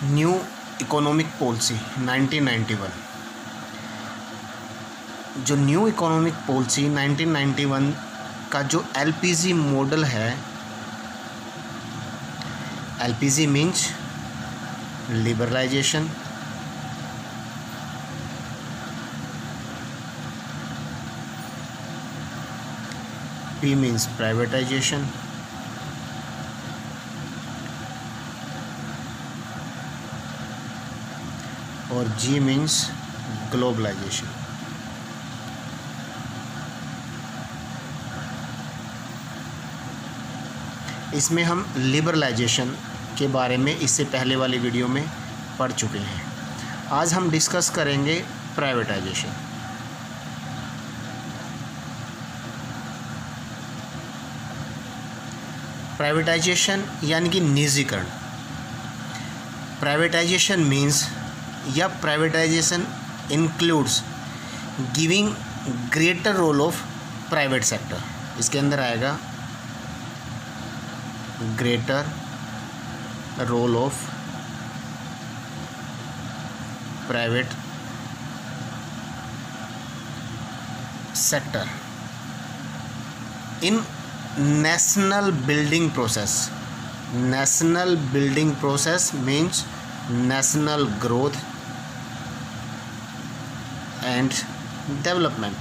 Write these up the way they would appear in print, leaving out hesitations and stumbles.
New economic policy 1991। जो new economic policy 1991 का जो एलपीजी मॉडल है, LPG means liberalisation, P means privatisation, और जी मीन्स ग्लोबलाइजेशन। इसमें हम लिबरलाइजेशन के बारे में इससे पहले वाली वीडियो में पढ़ चुके हैं। आज हम डिस्कस करेंगे प्राइवेटाइजेशन। प्राइवेटाइजेशन यानी कि निजीकरण। प्राइवेटाइजेशन मीन्स या privatisation includes giving greater role of private sector. इसके अंदर आएगा greater role of private sector in national building process. National building process means national growth and development.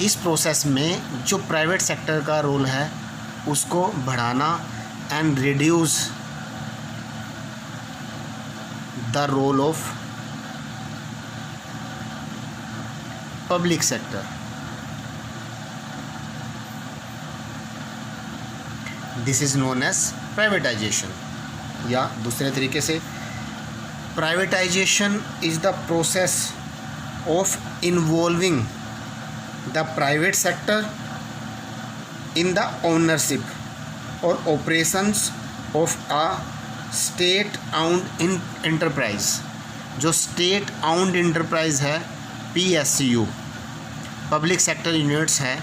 इस प्रोसेस में जो प्राइवेट सेक्टर का रोल है उसको बढ़ाना and reduce the role of public sector. This is known as privatisation, या दूसरे तरीके से privatisation is the process of involving the private sector in the ownership और operations of a state owned enterprise. जो state owned enterprise है, PSU, public sector units है,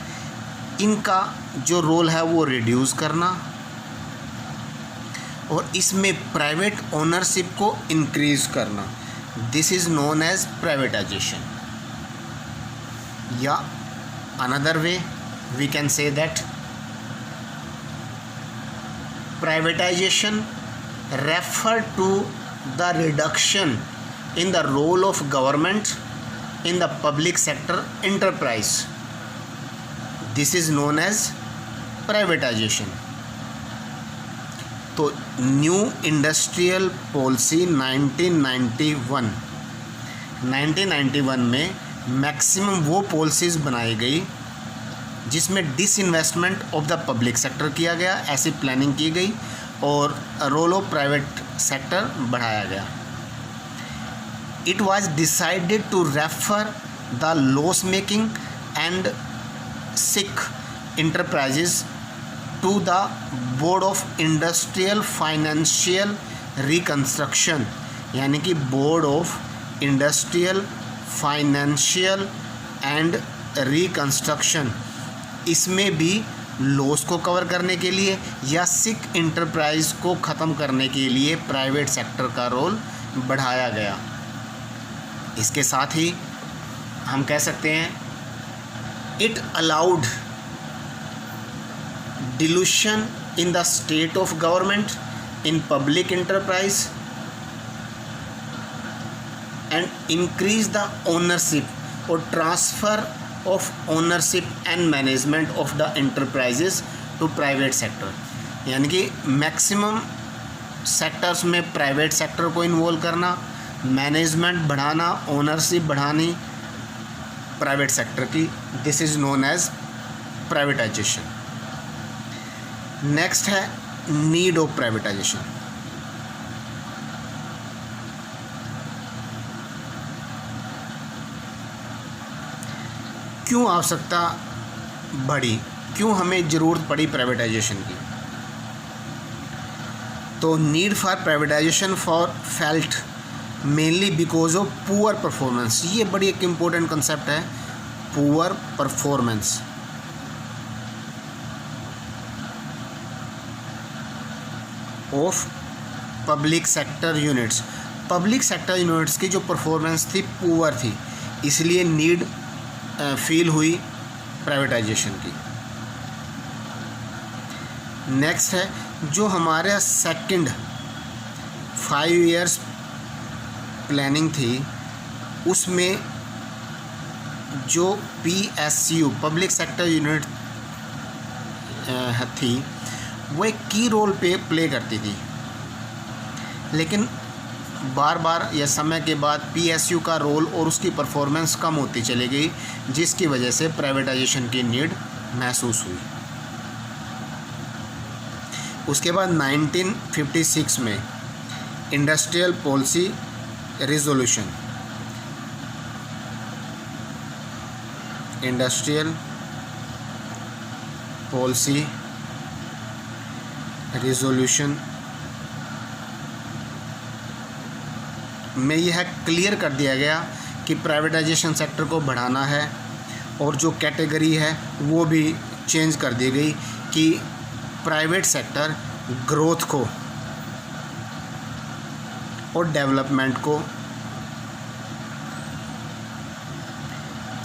इनका जो रोल है वो रिड्यूस करना और इसमें प्राइवेट ओनरशिप को इंक्रीज करना। This is known as privatisation, या another way we can say that privatisation refer to the reduction in the role of government in the public sector enterprise. This is known as privatization. तो new industrial policy 1991 में maximum वो policies बनाई गई जिसमें disinvestment of the public sector किया गया, ऐसी planning की गई और रोल ऑफ प्राइवेट सेक्टर बढ़ाया गया। It was decided to refer the loss-making and sick enterprises to the Board of Industrial Financial Reconstruction, यानी कि Board of Industrial Financial and Reconstruction। इसमें भी लॉस को कवर करने के लिए या सिक इंटरप्राइज को ख़त्म करने के लिए प्राइवेट सेक्टर का रोल बढ़ाया गया। इसके साथ ही हम कह सकते हैं it allowed dilution in the state of government in public enterprise and increase the ownership और transfer of ownership and management of the enterprises to private sector. यानी कि मैक्सिमम सेक्टर्स में प्राइवेट सेक्टर को इन्वॉल्व करना, management बढ़ाना, ownership बढ़ानी private sector की। This is known as privatisation. Next है नीड ऑफ प्राइवेटाइजेशन। क्यों आवश्यकता बढ़ी, क्यों हमें ज़रूरत पड़ी प्राइवेटाइजेशन की? तो need for privatisation for felt mainly because of poor performance. ये बड़ी एक इम्पोर्टेंट कंसेप्ट है, poor performance. Of public sector units. Public sector units की जो परफॉर्मेंस थी पुअर थी, इसलिए नीड फील हुई प्राइवेटाइजेशन की। नेक्स्ट है जो हमारा सेकंड 5 इयर्स प्लानिंग थी, उसमें जो PSU पब्लिक सेक्टर यूनिट थी वो एक की रोल प्ले करती थी, लेकिन बार बार या समय के बाद PSU का रोल और उसकी परफॉर्मेंस कम होती चली गई, जिसकी वजह से प्राइवेटाइजेशन की नीड महसूस हुई। उसके बाद 1956 में industrial policy resolution, industrial policy resolution में यह क्लियर कर दिया गया कि प्राइवेटाइजेशन सेक्टर को बढ़ाना है, और जो कैटेगरी है वो भी चेंज कर दी गई कि प्राइवेट सेक्टर ग्रोथ को और डेवलपमेंट को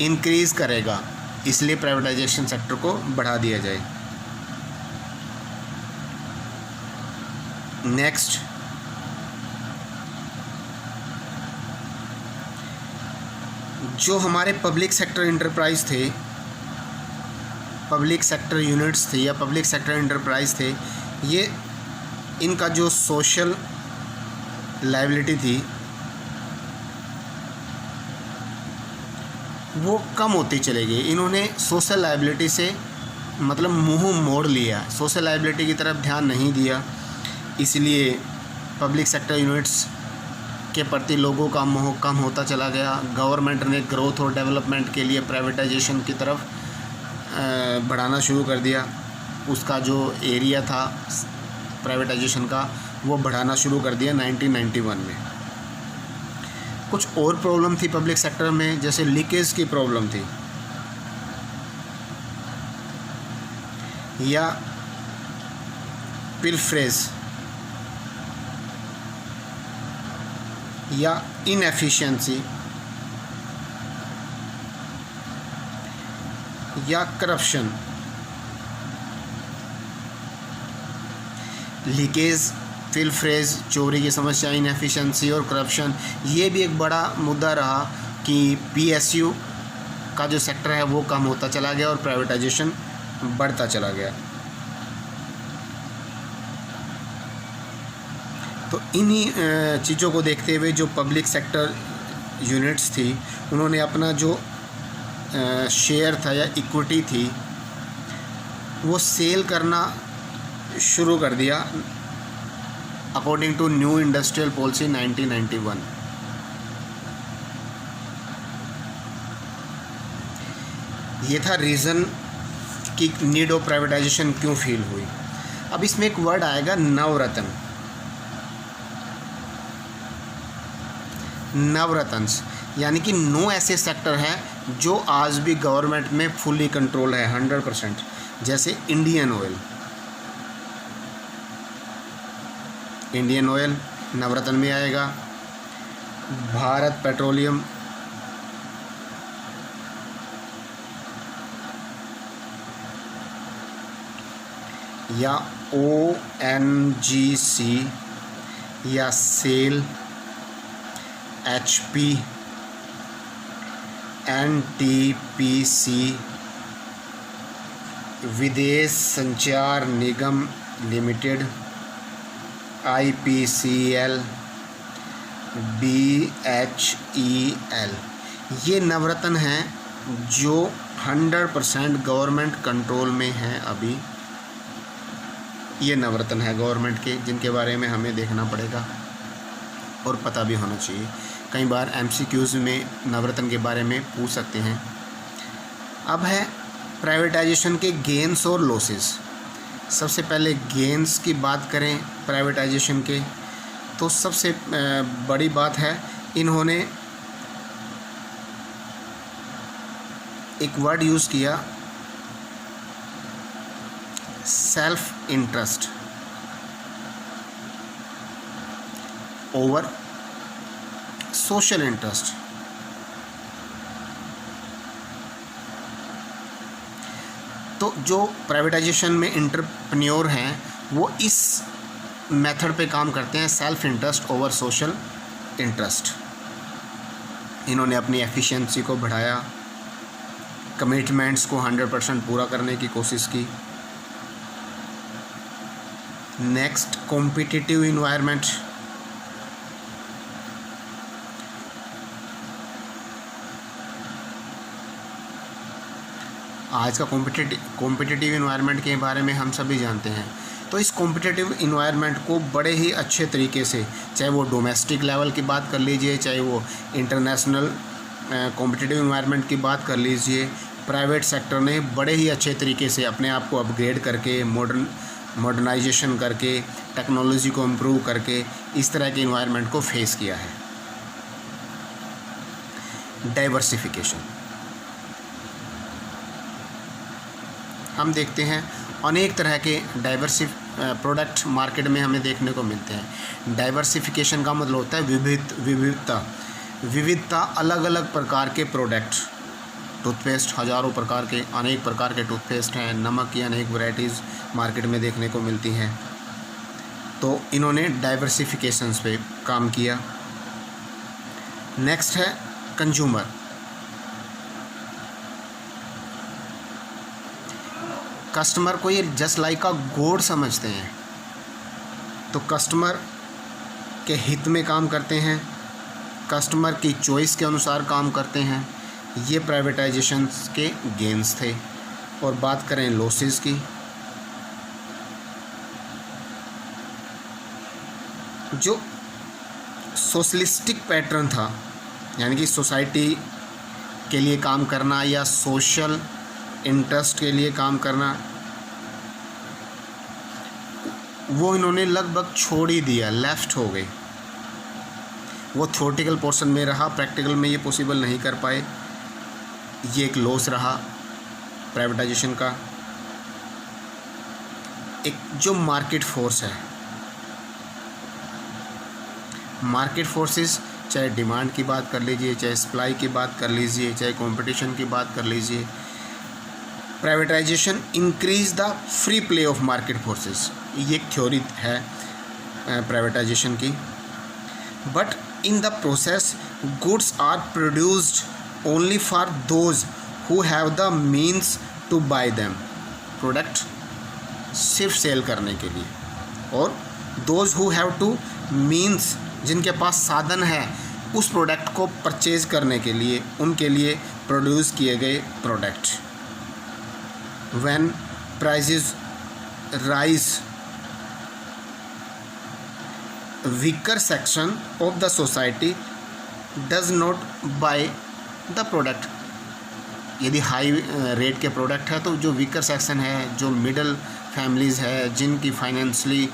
इंक्रीज़ करेगा, इसलिए प्राइवेटाइजेशन सेक्टर को बढ़ा दिया जाए। नेक्स्ट, जो हमारे पब्लिक सेक्टर इंटरप्राइज थे, पब्लिक सेक्टर यूनिट्स थे या पब्लिक सेक्टर इंटरप्राइज थे, ये इनका जो सोशल लायबिलिटी थी वो कम होती चली गई। इन्होंने सोशल लायबिलिटी से मतलब मुंह मोड़ लिया, सोशल लायबिलिटी की तरफ ध्यान नहीं दिया, इसलिए पब्लिक सेक्टर यूनिट्स के प्रति लोगों का मोह कम होता चला गया। गवर्नमेंट ने ग्रोथ और डेवलपमेंट के लिए प्राइवेटाइजेशन की तरफ बढ़ाना शुरू कर दिया। उसका जो एरिया था प्राइवेटाइजेशन का वो बढ़ाना शुरू कर दिया 1991 में। कुछ और प्रॉब्लम थी पब्लिक सेक्टर में, जैसे लीकेज की प्रॉब्लम थी या पिलफ्रेज या इनएफिशिएंसी या करप्शन। लीकेज, पिलफ्रेज, चोरी की समस्या, इनएफिशिएंसी और करप्शन, ये भी एक बड़ा मुद्दा रहा कि PSU का जो सेक्टर है वो कम होता चला गया और प्राइवेटाइजेशन बढ़ता चला गया। तो इन्हीं चीज़ों को देखते हुए जो पब्लिक सेक्टर यूनिट्स थी उन्होंने अपना जो शेयर था या इक्विटी थी वो सेल करना शुरू कर दिया according to new industrial policy 1991। ये था रीज़न कि नीड ऑफ प्राइवेटाइजेशन क्यों फील हुई। अब इसमें एक वर्ड आएगा नवरत्न। नवरत्न यानी कि 9 ऐसे सेक्टर हैं जो आज भी गवर्नमेंट में फुली कंट्रोल है 100%, जैसे इंडियन ऑयल नवरत्न में आएगा, भारत पेट्रोलियम, या ONGC या सेल, HP, NTPC, विदेश संचार निगम लिमिटेड, IPCL, BHEL, ये नवरत्न हैं जो 100% गवर्नमेंट कंट्रोल में हैं। अभी ये नवरत्न है गवर्नमेंट के, जिनके बारे में हमें देखना पड़ेगा और पता भी होना चाहिए। कई बार MCQs में नवरत्न के बारे में पूछ सकते हैं। अब है प्राइवेटाइजेशन के गेन्स और लॉसेस। सबसे पहले गेन्स की बात करें प्राइवेटाइजेशन के, तो सबसे बड़ी बात है इन्होंने एक वर्ड यूज़ किया, self interest. Over social interest. तो जो प्राइवेटाइजेशन में एंटरप्रेन्योर हैं वो इस मेथड पे काम करते हैं, self interest over social interest. इन्होंने अपनी एफिशिएंसी को बढ़ाया, कमिटमेंट्स को 100% पूरा करने की कोशिश की। Next, competitive environment. आज का कॉम्पिटिटिव इन्वायरमेंट के बारे में हम सभी जानते हैं। तो इस कॉम्पिटिटिव इन्वायरमेंट को बड़े ही अच्छे तरीके से, चाहे वो डोमेस्टिक लेवल की बात कर लीजिए, चाहे वो इंटरनेशनल कॉम्पिटिटिव इन्वायरमेंट की बात कर लीजिए, प्राइवेट सेक्टर ने बड़े ही अच्छे तरीके से अपने आप को अपग्रेड करके, मॉडर्नाइजेशन करके, टेक्नोलॉजी को इम्प्रूव करके इस तरह के इन्वायरमेंट को फेस किया है। डाइवर्सिफिकेशन, हम देखते हैं अनेक तरह के प्रोडक्ट मार्केट में हमें देखने को मिलते हैं। डाइवर्सिफिकेशन का मतलब होता है विविधता, अलग अलग प्रकार के प्रोडक्ट। टूथपेस्ट, हज़ारों प्रकार के, अनेक प्रकार के टूथपेस्ट हैं। नमक की अनेक वैरायटीज़ मार्केट में देखने को मिलती हैं। तो इन्होंने डाइवर्सिफिकेशंस पे काम किया। नेक्स्ट है कंज्यूमर। कस्टमर को ये जस्ट लाइक अ गॉड समझते हैं, तो कस्टमर के हित में काम करते हैं, कस्टमर की चॉइस के अनुसार काम करते हैं। ये प्राइवेटाइजेशन के गेन्स थे। और बात करें लॉसेस की, जो सोशलिस्टिक पैटर्न था, यानी कि सोसाइटी के लिए काम करना या सोशल इंटरेस्ट के लिए काम करना, वो इन्होंने लगभग छोड़ ही दिया, लेफ्ट हो गए। वो थ्योरेटिकल पोर्शन में रहा, प्रैक्टिकल में ये पॉसिबल नहीं कर पाए। ये एक लॉस रहा प्राइवेटाइजेशन का। एक जो मार्केट फोर्स है, मार्केट फोर्सेस, चाहे डिमांड की बात कर लीजिए, चाहे सप्लाई की बात कर लीजिए, चाहे कंपटीशन की बात कर लीजिए, privatisation increase the free play of market forces. ये एक थ्योरी है प्राइवेटाइजेशन की। But in the process goods are produced only for those who have the means to buy them. Product सिर्फ सेल करने के लिए, और those who have to means, जिनके पास साधन है उस प्रोडक्ट को परचेज करने के लिए, उनके लिए प्रोड्यूस किए गए product. When prices rise, weaker section of the society does not buy the product। यदि हाई रेट के प्रोडक्ट है तो जो वीकर सेक्शन है, जो मिडल फैमिलीज़ है, जिनकी फाइनेंशियली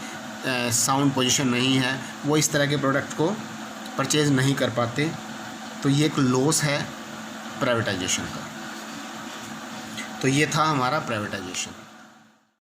साउंड पोजीशन नहीं है, वो इस तरह के प्रोडक्ट को परचेज नहीं कर पाते। तो ये एक लॉस है प्राइवेटाइजेशन का। तो ये था हमारा प्राइवेटाइजेशन।